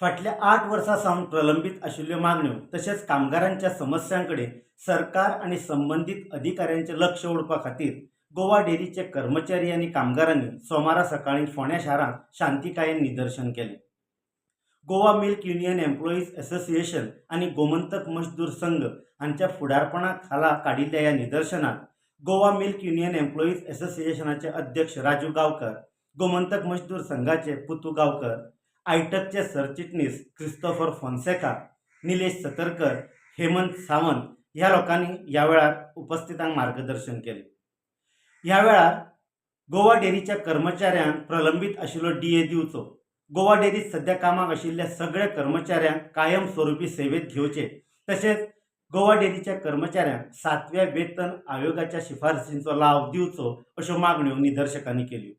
फाटल्या 8 वर्सांसावन प्रलंबित आशिल्ल्यो मागण्यो तशेंच कामगारांच्या समस्यांकडे सरकार आणि संबंधित अधिकाऱ्यांचे लक्ष ओडपा खातीर गोवा डेअरीचे कर्मचारी आणि कामगारांनी सोमारा सकाळी फोंड्या शारांत शांतिकायेन निदर्शन केले. Goa milk union employees association आणि गोमंतक मजदूर संघ हांच्या फुडारपणा खाला काडिल्ल्या ह्या निदर्शनात गोवा मिल्क युनियन एम्प्लॉईज असोसिएशनाचे अध्यक्ष राजू गांवकर, गोमंतक मजदूर संघाचे पुतू गांवकर, आयटकचे सरचिटणीस क्रिस्तोफर फोन्सेका, निलेश सतरकर, हेमंत सावंत ह्या लोकांनी ह्या वेळार उपस्थितांक मार्गदर्शन केले. ह्या वेळार गोवा डेअरीच्या कर्मचाऱ्यांक प्रलंबित आशिल्लो डीए दिवचो, गोवा डेअरीत सध्या कामाक आशिल्ल्या सगळ्या कर्मचाऱ्यांक कायम स्वरुपी सेवेत घेवचे, तशेंच गोवा डेअरीच्या कर्मचाऱ्यांक 7व्या वेतन आयोगाच्या शिफारसींचो लाव दिवचो अश्यो मागण्यो निदर्शकांनी केल्यो.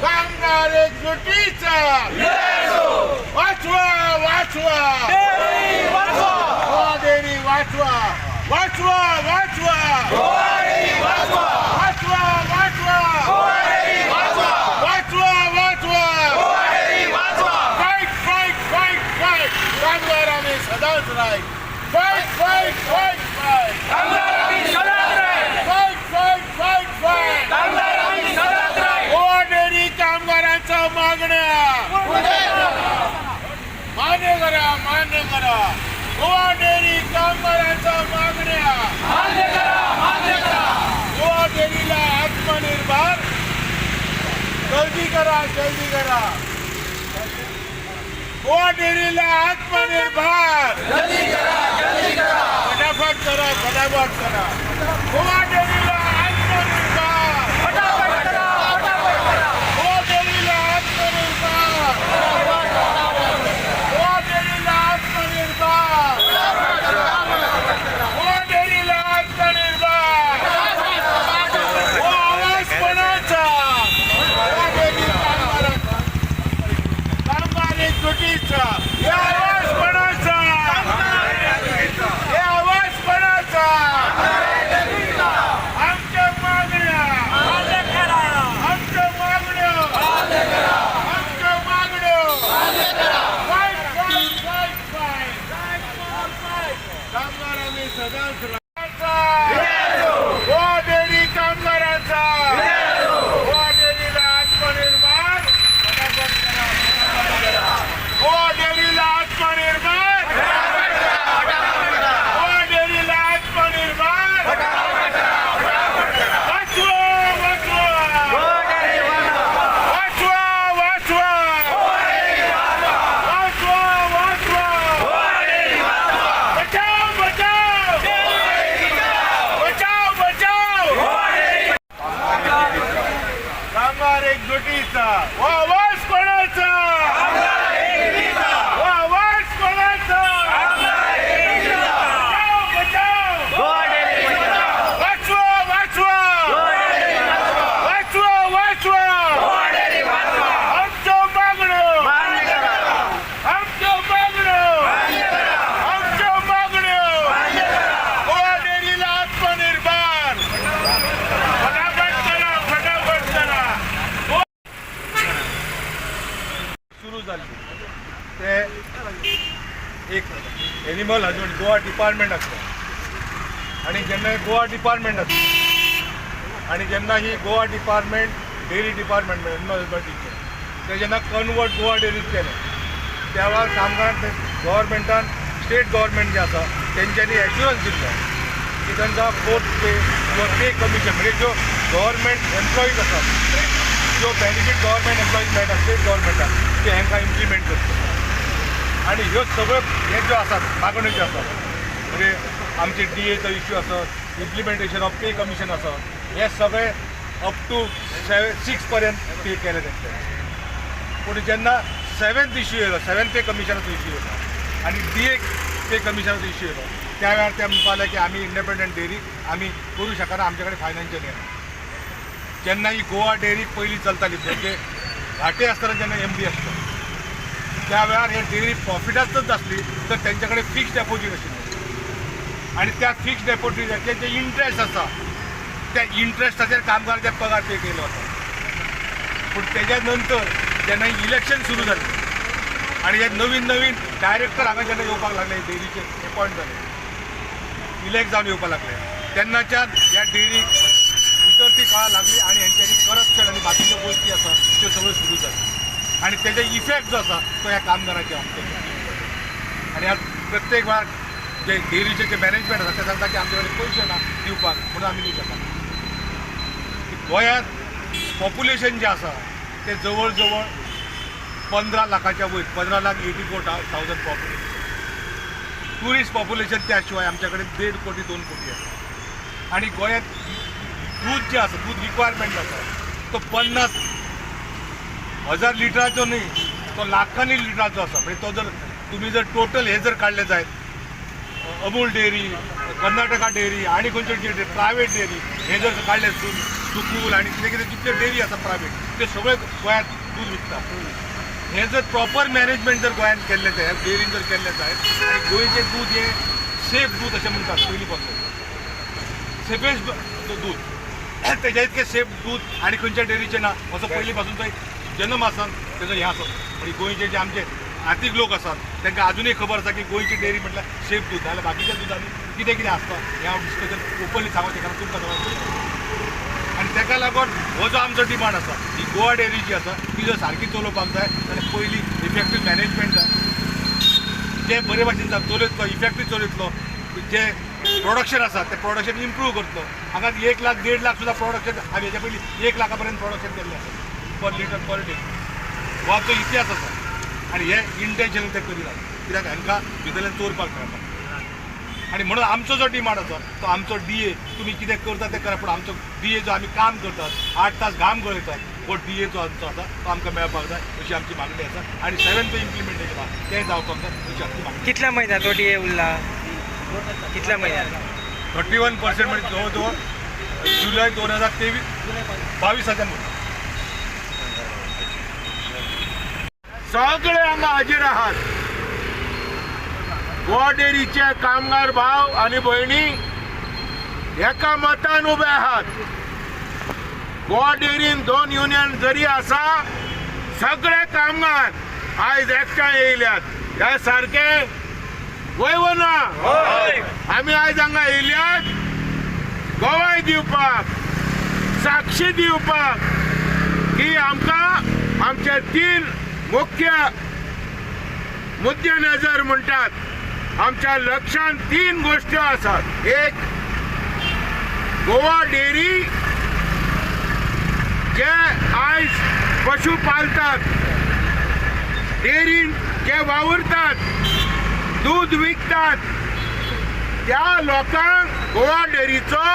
कामगार एकजुटीचा वाचवा वाचवा गोवा डेअरी वाचवा वाचवा वाचवा वाचवा वाचवा वाचवा वाचवा फाईट फाईट फाईट फाईट कामगार आम्ही सदाच राय fight fight fight fight fight fight fight fight Goa dairy कामगारांच्या मागण्या मान्य करा गोवा डेअरी कामगारांच्या मागण्या गोवा डेअरीला आत्मनिर्भर जल्दी करा गोवा डेअरीला आत्मनिर्भर फटाफट करा गोवा डेअरीला एक एनिमल हजबंड गोवा डिपार्टमेंट असतं आणि जेन्ना गोवा डिपार्टमेंट असतं आणि जेन्ना ही Goa department dairy department animal हजबंड्रीचे ते जेन्ना कन्वर्ट गोवा डेअरीत केलें तेव्हा कामगार गव्हर्मेंटान स्टेट गव्हर्मेंट जे आसा तेंच्यांनी एश्युरन्स दिल्लो की तांचा फोर्थ पे किंवा पे कमिशन म्हणजे ज्यो गव्हर्मेंट एम्प्लॉईज आसात जो बेनिफीट गव्हर्मेंट एम्प्लॉईज मेळटा स्टेट गव्हर्मेंटान ते हांकां इम्प्लिमेंट करता आणि ह्यो सगळ्यो हे ज्यो आसात मागण्यो ज्यो आसात म्हणजे आमचे डीएचो इश्यू आसत इम्प्लिमेंटेशन ऑफ पे कमिशन आसत हे सगळे अप टू 6 पर्यंत पे केले तेंचे पूण जेन्ना 7th इश्यू येयलो 7th पे कमिशनाचो इश्यू येयलो आनी डीए पे कमिशनाचो इश्यू येयलो त्या वेळार ते म्हणपाक की आमी इंडिपेंडंट डेअरी आमी करूं शकना, आमचे कडेन फायनान्शियल हें ना. जेन्ना ही गोवा डेअरी पयलीं चलताली म्हणजे घाटे आसतना जेन्ना MD आसता त्या वेळार हे डेअरी प्रॉफिटांतच आसली तर तेंच्या कडेन फिक्स डेपॉझीट आशिल्लें आनी त्या फिक्स डेपॉझिटाचे जे इंट्रस्ट आसा त्या इंट्रस्टाचेर कामगारांचे पगार पे केलो वता. पूण तेज्या नंतर जेन्ना इलेक्शन सुरू जालें आनी हे नवीन डायरेक्टर हांगा जेन्ना येवपाक लागले डेअरीचे अपॉयंट जाले, इलेक्ट जावन येवपाक लागले, तेन्नाच्यान ह्या डेअरीक उतरती कळा लागली आनी हेंच्यांनी करप्शन आनी बाकीच्यो गोश्टी आसा त्यो सगळ्यो सुरू जाल्यो आनी तेजो इफेक्ट जो आसा तो ह्या कामगारांचेर आमच्या. आनी आज प्रत्येक वेळार जे डेअरीचे जे मॅनेजमेंट आसा ते सांगता की आमचे कडेन पयशे ना दिवपाक म्हणून आमी दिवं शकना. गोंयांत पॉप्युलेशन जे आसा ते जवळ जवळ 15 लाखाच्या वयर, 15,84,000 पॉप्युलेशन. टुरिस्ट पॉप्युलेशन त्या शिवाय आमच्या कडेन 1.5 कोटी 2 कोटी आसा. आनी गोंयांत दूध जे आसा, दूध रिक्वायरमेंट आसा तो 50,000 लिटराचो न्ही, तो लाखांनी लिटराचो आसा. म्हणजे तो जर तुम्ही जर टोटल हे जर काढले जायत अमूल डेअरी, कर्नाटका डेअरी आणि खंयचे प्रायवेट डेअरी हे जर काढले सुकूल आणि कितें कितें जितले डेअरी आसा प्रायवेट ते सगळे गोंयांत दूध विकतात. हे जर प्रॉपर मॅनेजमेंट जर गोंयांत केल्ले जायत, डेअरीन जर केल्ले जायत आनी गोंयचें दूध हे सेफ दूध अशें म्हणटात पयलीं पासून, सेफेस्ट दूध, तेज्या इतकें सेफ दूध आनी खंयच्या डेअरीचें ना असो पयलीं पासून तो जन्म आसा तेजो हें आसा. म्हणजे गोंयचे जे आमचे आर्थीक लोक आसात तांकां अजूनय खबर आसा की गोंयची डेअरी म्हटल्यार सेफ दूध, नाजाल्यार बाकीच्या दुधांनी कितें कितें आसता हें हांव डिस्कशन ओपनली सांगोचें कारण तुमकां सगळ्यांक. आनी ताका लागून हो जो आमचो डिमांड आसा ही गोवा डेअरी जी आसा ती जर सारकी चलोवपाक जाय जाल्यार पयलीं इफेक्टीव मॅनेजमेंट जाय, जे बरे भाशेन चलयतलो, इफेक्टीव चलयतलो, जे प्रोडक्शन आसा तें प्रोडक्शन इम्प्रूव करतलो. हांगा 1 लाख 1.5 लाख सुद्दां प्रोडक्शन हांवें हेच्या पयलीं 1 लाखा पर्यंत प्रोडक्शन केल्लें आसा पर लिटर पर डे. हो आमचो इतिहास आसा आनी हे इंटेन्शन ते करिना कित्याक हांकां भितरल्यान चोरपाक मेळटा. आनी म्हणून आमचो जो डिमांड आसा तो आमचो DA तुमी कितें करता तें करा, पूण आमचो DA जो आमी काम करतात 8 तास घाम गळयतात हो DA जो आमचो आसा तो आमकां मेळपाक जाय अशी आमची मागणी आसा. आनी 7th पे इम्प्लिमेंटेशन आसा तें जावपाक जाय अशी आमची मागणी. कितल्या महिन्यात तो DA उरला? कितल्या महिन्यात? 31% म्हणजे जवळ जवळ जुलै 2023 22,000 म्हणटा. सगळे हांगा हाजीर आहात. गोवा डेअरीचे कामगार भाव आणि भयणी एका मतान उबे आहात. गोवा डेअरीन 2 युनियन जरी आसा सगळे कामगार आयज एकठांय येयल्यात. हे सारखे वयवना आमी आयज हांगा येयल्यात गवाय दिवपाक, साक्षी दिवपाक की आमकां आमचे 3 मुख्य मुद्दे नजर म्हणटात. आमच्या लक्षांत 3 गोष्टी आसात. एक, गोवा डेअरी जे आयज पशु पालतात, डेअरीन जे वावुरतात, दूध विकतात त्या लोकांक गोवा डेअरीचो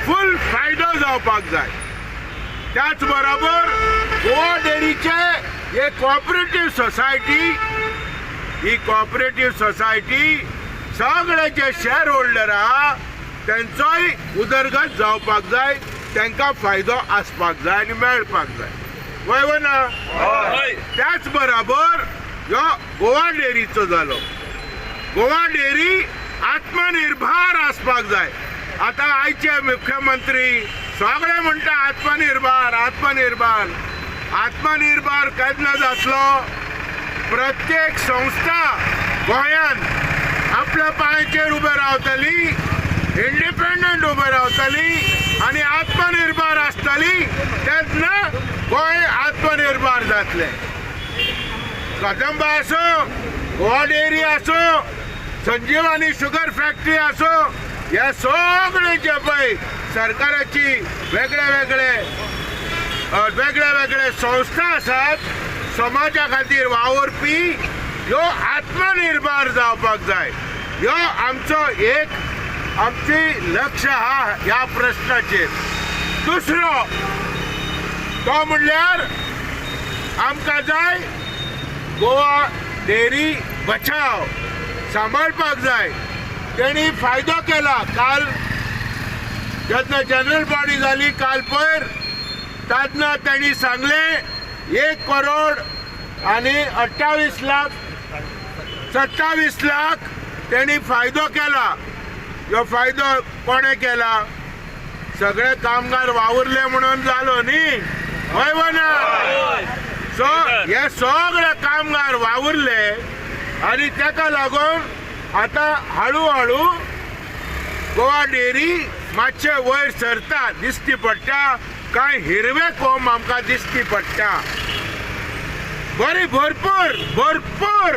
फुल फायदो जावपाक जाय. त्याच बरोबर गोवा डेअरीचे एक कोऑपरेटिव्ह सोसायटी, ही कोऑपरेटिव्ह सोसायटी सगळे जे शेअर होल्डर आहा त्यांचोय उदरगत जावपाक जाय, तांकां फायदो आसपाक जाय आनी मेळपाक जाय. वयवना त्याच बरोबर ह्यो गोवा डेअरीचो जालो. गोवा डेअरी आत्मनिर्भर आसपाक जाय. आता आयचे मुख्यमंत्री सगळे म्हणटा आत्मनिर्भर आत्मनिर्भर. आत्मनिर्भर केन्ना जातलो? प्रत्येक संस्था गोंयांत आपल्या पांयाचेर उबे रावतली, इंडिपेंडंट उबे रावतली आनी आत्मनिर्भर आसतली, तेन्ना गोंय आत्मनिर्भर जातले. कदंबा आसूं, गोवा डेअरी आसूं, संजीवनी शुगर फॅक्टरी आसूं, हे सगळे जे पळय सरकाराची वेगळे वेगळे संस्था आसात समाजा खातीर वावुरपी, ह्यो आत्मनिर्भर जावपाक जाय. ह्यो आमचो एक आमची लक्ष आहा ह्या प्रश्नाचेर. दुसरो तो म्हणल्यार आमकां जाय गोवा डेअरी बचाव सांबाळपाक जाय. त्यांनी फायदो केला. काल जेन्ना जनरल बॉडी जाली काल पयर तेन्ना त्यांनी सांगले 1 करोड आणि 28 लाख 27 लाख त्यांनी फायदो केला. ह्यो फायदो कोणे केला? सगळे कामगार वावुरले म्हणून जालो न्ही, होय वा ना? सो हे सगळे कामगार वावुरले आणि ताका लागून आता हळूहळू गोवा डेअरी मातशे वयर सरता दिसती पडटा. कांय हिरवे कोंब आमकां दिसती पडटा. बरी भरपूर भरपूर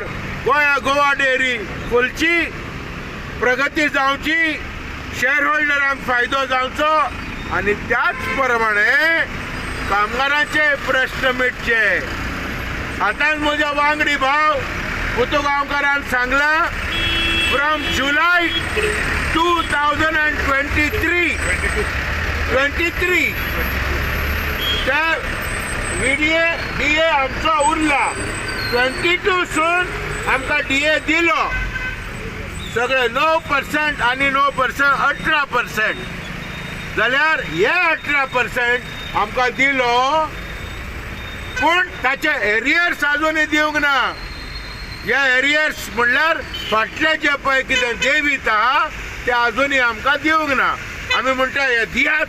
गोवा डेअरी फुलची प्रगती जावची, शेअर होल्डरांक फायदो जावचो आणि त्याच प्रमाणे कामगारांचे प्रश्न मिटचे. आतांच म्हज्या वांगडी भाव पुतगांवकारान सांगला फ्रॉम जुलै 2023 त्या डीए आमचो उरला. 22 सून आमकां डीए दिलो. सगळे 9% आणि 9% 18%. जाल्यार हे 18% आमकां दिलो पूण ताचे एरियर्स अजूनय दिवंक ना. हे एरियर्स म्हणल्यार फाटले जे पळय कितें डेबीत आहा ते अजूनय आमकां दिवंक ना. आमी म्हणटा हे दियात.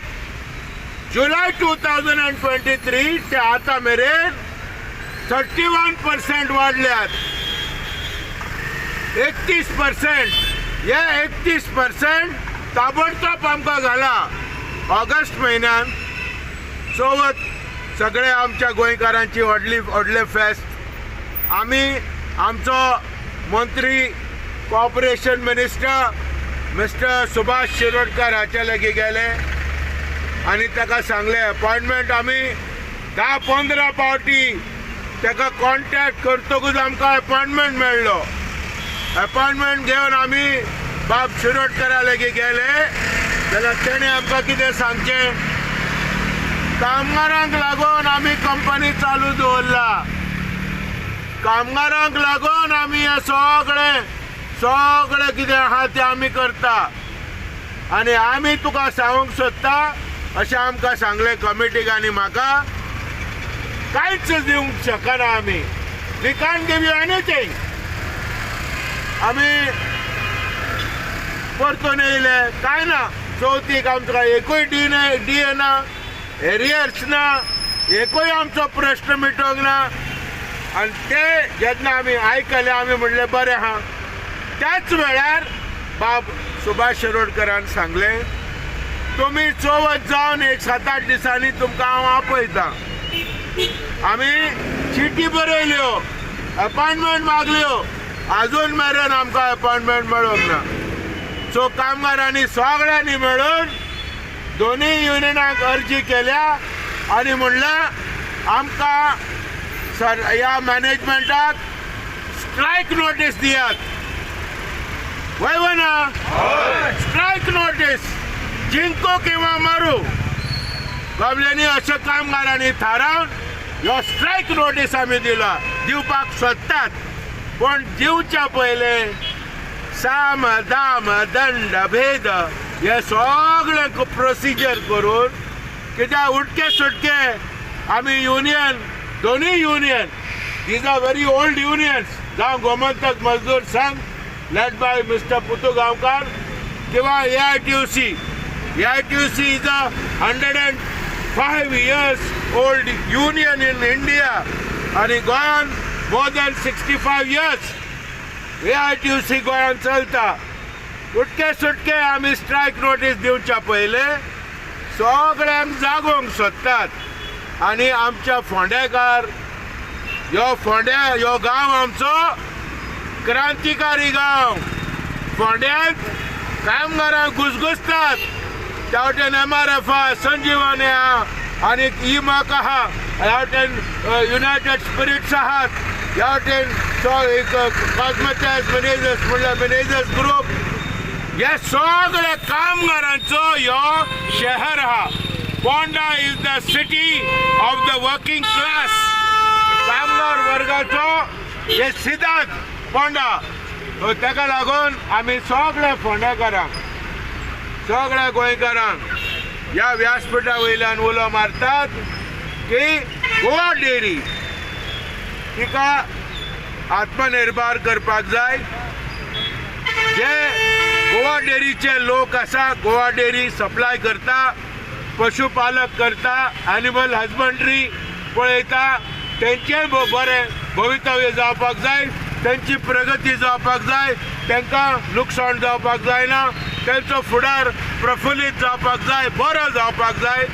जुलै 2023 ते आतां मेरेन 31% वाडल्यात. 31%. हे 31% ताबडतोब आमकां घाला ऑगस्ट म्हयन्यान. चवथ सगळे आमच्या गोंयकारांची व्हडले फेस्त. आमी आमचो मंत्री corporation minister mister Subhash Shirodkar हाचे लागीं गेले आनी ताका सांगले अपॉइंटमेंट. आमी 10-15 फावटी ताका कॉन्टॅक्ट करतकूच आमकां अपॉइंटमेंट मेळ्ळो. अपॉइंटमेंट घेवन आमी बाब शिरोडकरा लागीं गेले जाल्यार तेणें आमकां कितें सांगचें, कामगारांक लागून आमी कंपनी चालू दवरला. कामगारांक लागून आमी हे सगळे कितें आहा तें आमी करता आनी आमी तुका सांगूंक सोदता अशें आमकां सांगलें कमिटीक. आनी म्हाका कांयच दिवंक शकना आमी. We can't give you anything. आमी परतून येयले कांय ना. चवथीक आमकां एकूय डीए ना, एरियर्स ना, एकूय आमचो प्रश्न मिटोवंक ना. आनी ते जेन्ना आमी आयकले आमी म्हणलें बरें आहा. त्याच वेळार बाब सुभाष शिरोडकरान सांगलें तुमी चवथ जावन 7-8 दिसांनी तुमकां हांव आपयता. आमी चिटी बरयल्यो, अपॉइंटमेंट मागल्यो, अजून मेरेन आमकां अपॉइंटमेंट मेळोंक ना. सो कामगारांनी सगळ्यांनी मेळून दोनूय युनियनाक अर्जी केल्या आनी म्हणलें आमकां ह्या मॅनेजमेंटाक स्ट्रायक नोटीस दियात. वय वा ना? Strike notice. जिंको किंवा मारू बाबल्यांनी अशें कामगारांनी थारावन ह्यो स्ट्रायक नोटीस आमी दिवपाक सोदतात. पूण दिवच्या पयलें साम दाम दंड भेद हे सगळे प्रोसिजर करून कित्याक उठके सुटके आमी युनियन दोनूय union these are very old unions जावं गोमंतक मजदूर संघ लेड बाय मिस्टर पुतगांवकार किंवा AITUC. AITUC is a 105 years old union in India आणि गोंयान more than 65 years AITUC गोंयान चलता. उठके सुटके आमी स्ट्रायक नोटीस दिवच्या पयले सगळ्यांक जागोवंक सोदतात आनी आमच्या फोंडेकार ह्यो गांव आमचो क्रांतिकारी गांव. फोंड्यांत कामगारांक घुसघुसतात. त्या वटेन MRF आहा, संजीवन आहा आनी इमाक आहा, ह्या वटेन युनायटेड स्पिरिट्स आहात, ह्या वटेन कॉस्मेटिक्स मॅनेजर्स म्हणल्यार मॅनेजर्स ग्रुप. हे सगळे कामगारांचो ह्यो शहर आहा. Ponda is the city of the working class. कामगार वर्गाचो हे सिदाक पोंडा सो ताका लागून आमी सगळ्या फोंडेकारांक सगळ्या गोंयकारांक ह्या व्यासपीठा वयल्यान उलो मारतात की गोवा डेरी तिका आत्मनिर्भर करपाक जाय. जे गोवा डेरीचे लोक आसा, गोवा डेरी सप्लाय करता, पशुपालक करता, एनिमल हजबंड्री पळयता, तेंचेय बरें भवितव्य जावपाक जाय, तेंची प्रगती जावपाक जाय, तांकां लुकसाण जावपाक जायना, तेंचो फुडार प्रफुल्लीत जावपाक जाय, बरो जावपाक जाय.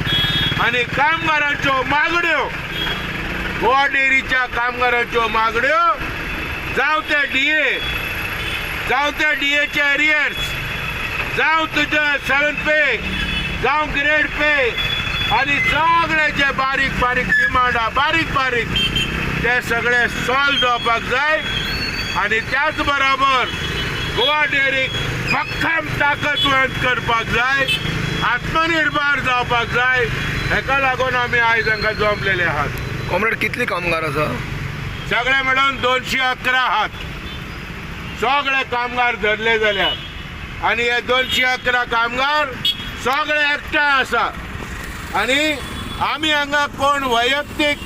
आनी कामगारांच्यो मागण्यो, गोवा डेरीच्या कामगारांच्यो मागण्यो, जावं ते DA, जावं ते DAचे एरियर्स, जावं तुजे 7 पे, जावं ग्रेड पे, आनी सगळे जे बारीक बारीक डिमांड आहा, बारीक बारीक ते सगळे सॉल्व जावपाक जाय. आनी त्याच बरोबर गोवा डेरीक भक्कम ताकदवंत करपाक जाय, आत्मनिर्भर जावपाक जाय. हेका लागून आमी आयज हांगा जमलेले आहात. कॉम्रेड कितली कामगार आसा? सगळे मेळून 211 आहात. सगळे कामगार धरले जाल्यार आनी हे 211 कामगार सगळे एकठांय आसा. आनी आमी हांगा कोण वैयक्तीक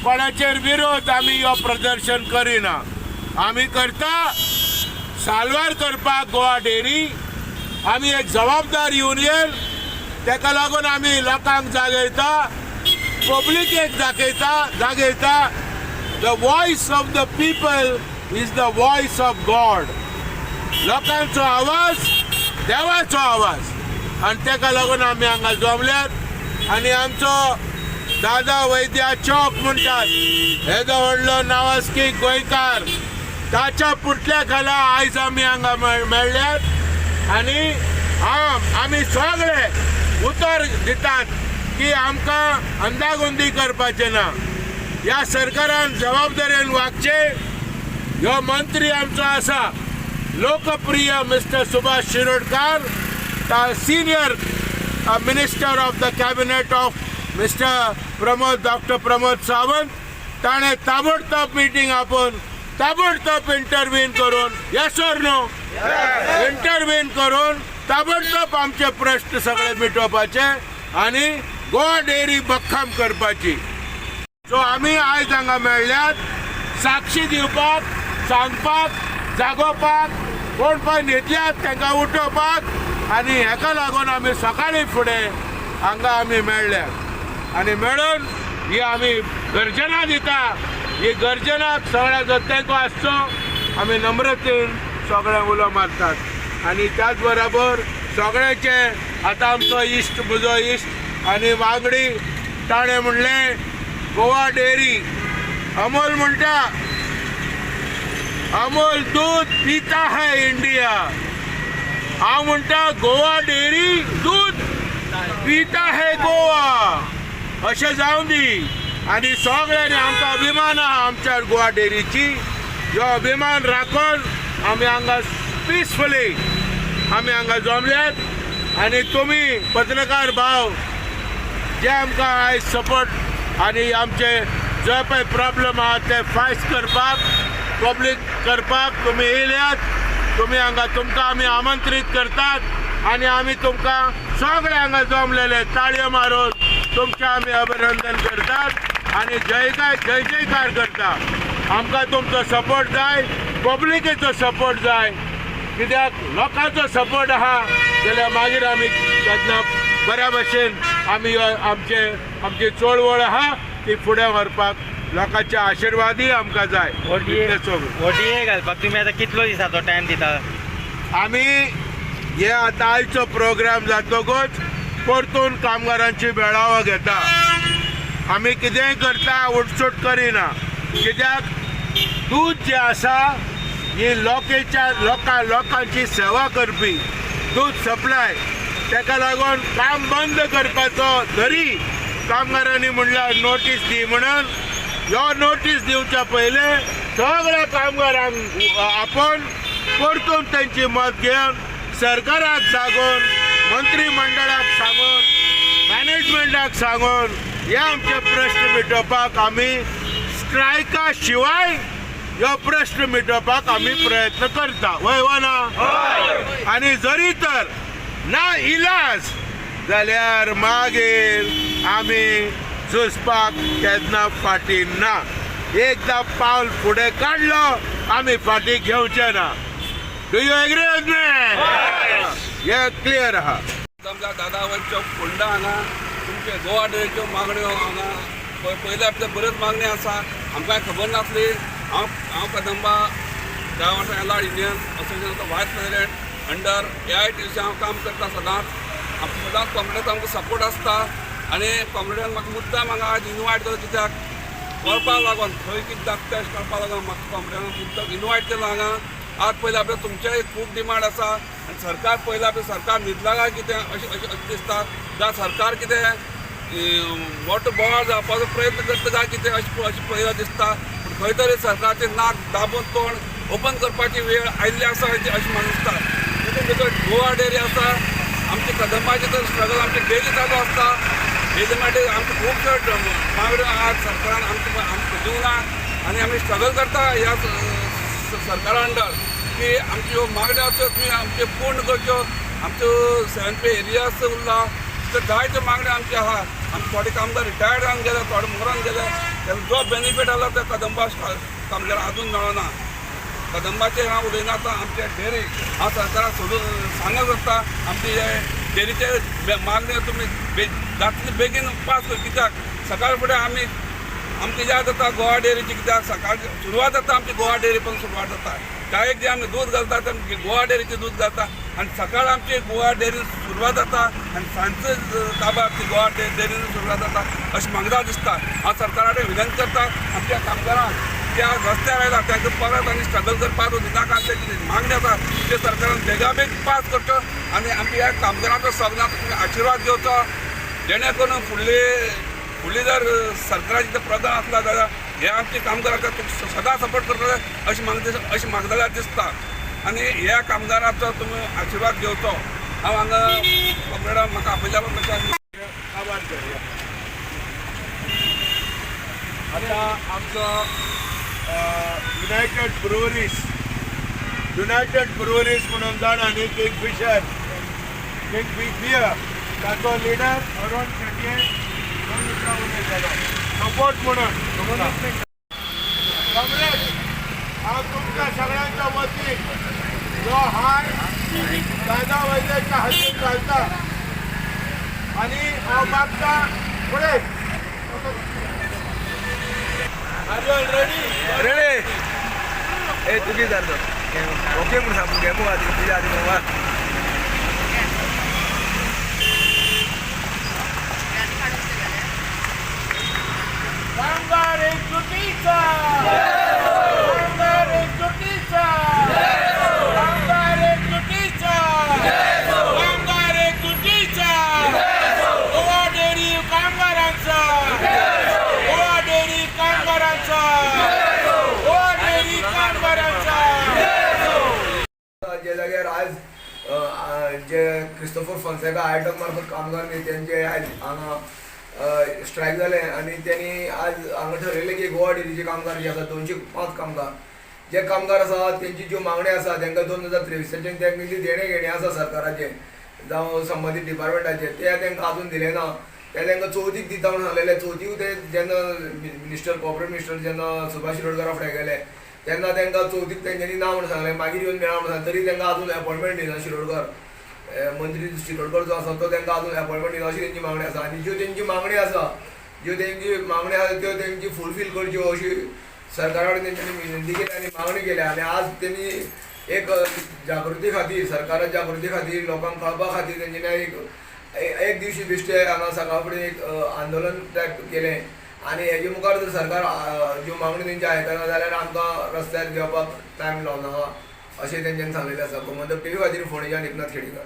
कोणाचेर विरोध आमी हो प्रदर्शन करिना. आमी करता साल्वार करपाक गोवा डेरी. आमी एक जबाबदार युनियन, तेका लागून आमी लोकांक जागयता, पब्लिकेक जागयता. The voice of the people is the voice of God. लोकांचो आवाज देवाचो आवाज, आनी तेका लागून आमी हांगा जमल्यात. आनी आमचो दादा वैद्या चौक म्हणटात, हेजो व्हडलो नावाजकी गोंयकार, ताच्या पुतल्या खाला आयज आमी हांगा मेळ्ळ्यात. आनी आमी सगळे उतर दितात की आमकां अंदागुंदी करपाचें ना. ह्या सरकारान जबाबदारेन वागचें. ह्यो मंत्री आमचो आसा लोकप्रिय mister Subhash Shirodkar, senior minister of the cabinet of mister doctor Pramod Sawant. ताणें ताबडतोब मिटींग आपोवन ताबडतोब इंटरव्हीन करून, येस ऑर नो, इंटरव्हीन करून ताबडतोब आमचे प्रश्न सगळे मिटोवपाचे आनी गोवा डेरी भक्कम करपाची. सो आमी आयज हांगा मेळ्ळ्यात साक्षी दिवपाक, सांगपाक, जागोवपाक, कोण पळय न्हिदल्यात तांकां उठोवपाक. आनी हेका लागून आमी सकाळीं फुडें हांगा आमी मेळ्ळ्यात. आनी मेळून ही आमी गर्जना दिता. ही गर्जना सगळ्या जत्तेको आसचो आमी नम्रतेन सगळे उलो मारतात. आनी त्याच बरोबर सगळ्याचे आतां आमचो इश्ट, म्हजो इश्ट आनी वांगडी, ताणें म्हणलें गोवा डेरी, अमोल म्हणटा अमोल दूध पीता है इंडिया. हांव म्हणटा गोवा डेरी दूध पीता है गोवा. अशें जावं दी. आनी सगळ्यांनी आमकां अभिमान आहा आमच्या गोवा डेरीची. ह्यो अभिमान राखून आमी हांगा पिसफुली आमी हांगा जमल्यात. आनी तुमी पत्रकार भाव जे आमकां आयज सपोर्ट आनी आमचे जे पळय प्रॉब्लेम आहा ते फायस करपाक, पब्लीक करपाक तुमी येयल्यात. तुमी हांगा तुमकां आमी आमंत्रीत करतात आनी आमी तुमकां सगळे हांगा जमलेले ताळयो मारून तुमचें आमी अभिनंदन करतात आनी जय जयकार करता. आमकां तुमचो सपोर्ट जाय, पब्लिकेचो सपोर्ट जाय. कित्याक लोकांचो सपोर्ट आहा जाल्यार मागीर आमी तेन्ना बऱ्या भशेन आमी आमची चळवळ आहा ती फुडें व्हरपाक लोकांचे आशिर्वादय आमकां जाय. ODA घालपाक तुमी आतां कितलो दिसाचो टायम दिता? आमी हे आतां आयचो प्रोग्राम जातकूच परतून कामगारांची मेळावो घेता. आमी कितेंय करता उठसूट करिना. कित्याक दूध जे आसा ही लोकांची सेवा करपी दूध सप्लाय, तेका लागून काम बंद करपाचो जरी कामगारांनी म्हणल्यार नोटीस दी म्हणून. ह्यो नोटीस दिवच्या पयले सगळ्या कामगारांक आपोवन परतून तेंची मत घेवन सरकाराक सांगून, मंत्री मंडळाक सांगून, मॅनेजमेंटाक सांगून हे आमचे प्रश्न मिटोवपाक आमी स्ट्रायका शिवाय ह्यो प्रश्न मिटोवपाक आमी प्रयत्न करता वय वा ना आनी जरी तर ना इलाज जाल्यार मागीर आमी झुजपाक केन्ना फाटी ना एकदा पावल फुडें काडलो आमी फाटी घेवचे ना do you agree with me हे क्लियर आहा आमच्या दादावरच्यो फोंडा हांगा तुमचे गोवा डेरीच्यो मागण्यो हांगा पयले आपले बऱ्योच मागणी आसा आमकां खबर नासली हांव कदंबा ह्या वर्सा एलार्ड इंडियन असोसिएशनाचो व्हायस प्रेसिडेंट अंडर AITC हांव काम करता सदांच सदांच कॉम्युनिटीक आमकां सपोर्ट आसता आनी कॉम्युनिटीन म्हाका मुद्दाम हांगा आज इनवायट केलो कित्याक कळपाक लागून खंय कितें जाता तें कळपाक लागून म्हाका कॉम्युनिटीन मुद्दाम इनवायट केलो हांगा आज पयले आपले तुमचेय खूब डिमांड आसा आनी सरकार पयले आपले सरकार न्हिदला काय कितें अशें दिसता जावं सरकार कितें मोठो बोवाळ जावपाचो प्रयत्न करता काय कितें अशें पयला दिसता पूण खंय तरी सरकारचें नाक दाबून तोंड ओपन करपाची वेळ आयिल्ली आसा अशें म्हाका दिसता तितून भितर गोवा डेरी आसा आमचे कदंबाचे तर स्ट्रगल आमचे डेली चालू आसता हेजे मागीर आमचे खुबश्यो मागण्यो आज सरकारान आमकां दिवना आनी आमी स्ट्रगल करता ह्या सरकारा अंडर की आमच्यो मागण्यो आसा तुमी आमचे पूर्ण करच्यो आमच्यो 7 पे एरियास उरला तर जायत्यो मागण्यो आमच्यो आहा आमचे थोडे कामगार रिटायर्ड जावन गेले थोडे मरून गेले ताका जो बेनिफीट आसा ते कदंबा कामगार अजून मेळना कदंबाचेर हांव उलयना आतां आमचे डेरी हांव सरकाराक सोडून सांगत आसता आमचे डेरीचे मागण्यो तुमी जातले बेगीन पास कर कित्याक सकाळ फुडें आमची याद जाता गोवा डेरीची कित्याक सकाळ सुरवात जाता आमची गोवा डेरी पण सुरवात जाता चायेक जे आमी दूद घालता ते गोवा डेरीचें दूद घालता आनी सकाळ आमची गोवा डेरी सुरवात जाता आनी सांजचे ताबा आमची गोवा डेरीन सुरवात जाता अशें म्हाका दिसता हांव सरकारा कडेन विनंती करता आमच्या कामगारांक त्या रस्त्यार आयला तांकां परत आनी स्ट्रगल करपाक नाका आमचे कितें मागणी आसा ते सरकारान बेगाबेग पास करच्यो आनी आमच्या ह्या कामगारांचो सगळ्यांक तुमी आशिर्वाद घेवचो जेणे करून फुडली जर सरकाराची जर प्रधान आसला जाल्यार हे आमचे कामगारांक सदां सपोर्ट करतले अशें म्हाका जाल्यार दिसता आनी ह्या कामगारांचो तुमी आशिर्वाद घेवचो हांव हांगा कॉम्रेडान म्हाका आपयल्या बद्दल आभार करूया आता आमचो युनायटेड ब्रुवरीज म्हणून जाणा न्ही किंगफिशर ताचो लिडर अरुण शेटये सपोर्ट म्हणून कॉम्रेड हांव तुमच्या सगळ्यांच्या वतीन जो हार दादा वैद्याच्या हातीन घालता आनी हांव मागता फुडें रेडी ए तुझी जातो ओके म्हणून सांगून घे मग आधी तुझ्या आधी बाबा कामगार एकजुटीचा कामगार एकजुटीचा कामगार एकजुटीचा कामगार एकजुटीचा गोवा डेअरी कामगारांचा गोवा डेअरी कामगारांचा गोवा डेअरी कामगारांचा जे जाग्यार आज जे क्रिस्टोफर फॉन्सेका आयटम मार्फत कामगार नेत्यांचे आज हांगा स्ट्रायक जाले आनी त्यांनी आज हांगा ठरयलें की गोवा डेअरीचे कामगार जे आसा 205 कामगार जे कामगार आसा तेंची ज्यो मागण्यो आसा तांकां 2023 तांकां जी देणे घेणे आसा सरकाराचे जावं संबंदीत डिपार्टमेंटाचे ते तांकां अजून दिले ना ते तांकां चवथीक दिता म्हणून सांगलेले चवथीक ते जेन्ना मिनिस्टर कॉर्पोरेट मिनिस्टर जेन्ना सुभाष शिरोडकरा फुडें गेले तेन्ना तांकां चवथीक तेंच्यांनी ना म्हणून सांगलें मागीर येवन मेळा म्हणून तरी तांकां अजून अपॉयंटमेंट दिना शिरोडकर मंत्री शिरोडकर जो आसा तो तांकां अजून अपॉयंटमेंट दिना अशी तेंची मागणी आसा आनी ज्यो तेंची मागणी आसा त्यो तेंची फुलफील करच्यो अशी सरकारा कडेन तेंच्यांनी विनंती केली आनी मागणी केल्या आनी आज तेणी एक जागृती खातीर सरकारा जागृती खातीर लोकांक कळपा खातीर तेंच्यांनी एक दिवशी बेश्टे हांगा सकाळ फुडें एक आंदोलन टायप केलें आनी हेजे मुखार जर सरकार ज्यो मागण्यो तेंच्यो आयकना जाल्यार आमकां रस्त्यार घेवपाक टायम लावनाका अशें तेंच्यांनी सांगलेलें आसा गोमंतक TV खातीर फोंडेच्यान एकनाथ खेडेकर.